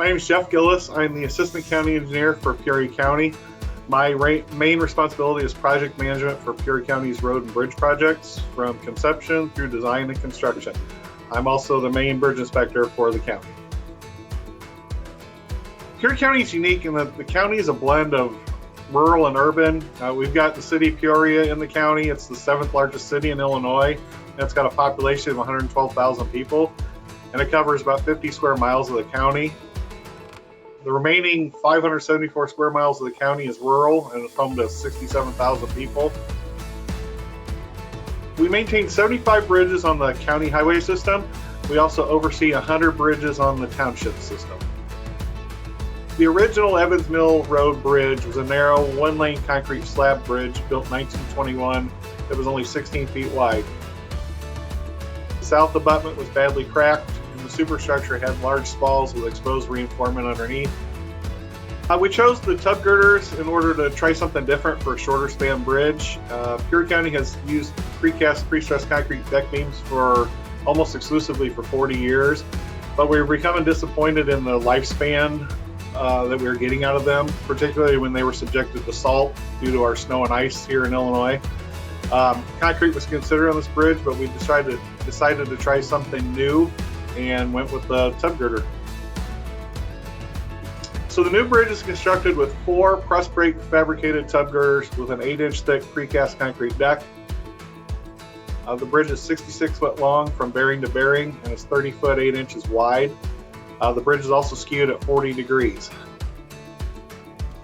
name is Jeff Gillis. I'm the Assistant County Engineer for Peoria County. My main responsibility is project management for Peoria County's road and bridge projects from conception through design and construction. I'm also the main bridge inspector for the county. Peoria County is unique in that the county is a blend of rural and urban. We've got the city of Peoria in the county. It's the 7th largest city in Illinois. And it's got a population of 112,000 people, and it covers about 50 square miles of the county. The remaining 574 square miles of the county is rural and it's home to 67,000 people. We maintain 75 bridges on the county highway system. We also oversee 100 bridges on the township system. The original Evans Mill Road Bridge was a narrow, one-lane concrete slab bridge built in 1921 that was only 16 feet wide. The south abutment was badly cracked, and the superstructure had large spalls with exposed reinforcement underneath. We chose the tub girders in order to try something different for a shorter span bridge. Peoria County has used precast pre-stressed concrete deck beams for almost exclusively for 40 years, but we're becoming disappointed in the lifespan that we were getting out of them, particularly when they were subjected to salt due to our snow and ice here in Illinois. Concrete was considered on this bridge, but we decided to try something new and went with the tub girder. So the new bridge is constructed with 4 press brake fabricated tub girders with an 8-inch thick precast concrete deck. The bridge is 66 foot long from bearing to bearing and is 30 foot 8 inches wide. The bridge is also skewed at 40 degrees.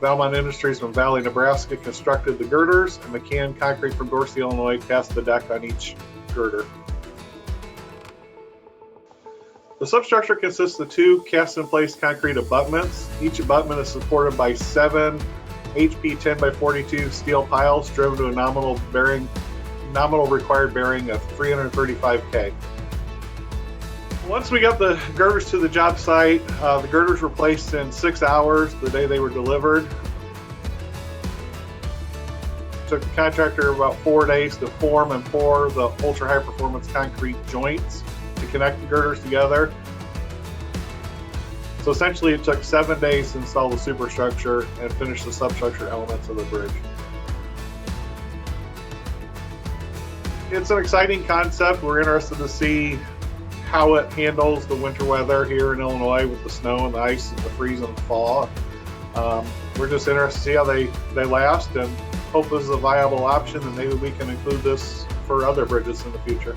Valmont Industries from Valley, Nebraska constructed the girders, and McCann Concrete from Dorsey, Illinois cast the deck on each girder. The substructure consists of 2 cast-in-place concrete abutments. Each abutment is supported by 7 HP 10x42 steel piles driven to a nominal required bearing of 335 K. Once we got the girders to the job site, the girders were placed in 6 hours the day they were delivered. It took the contractor about 4 days to form and pour the ultra-high performance concrete joints to connect the girders together. So essentially it took 7 days to install the superstructure and finish the substructure elements of the bridge. It's an exciting concept. We're interested to see how it handles the winter weather here in Illinois with the snow and the ice and the freeze and the thaw. We're just interested to see how they last and hope this is a viable option, and maybe we can include this for other bridges in the future.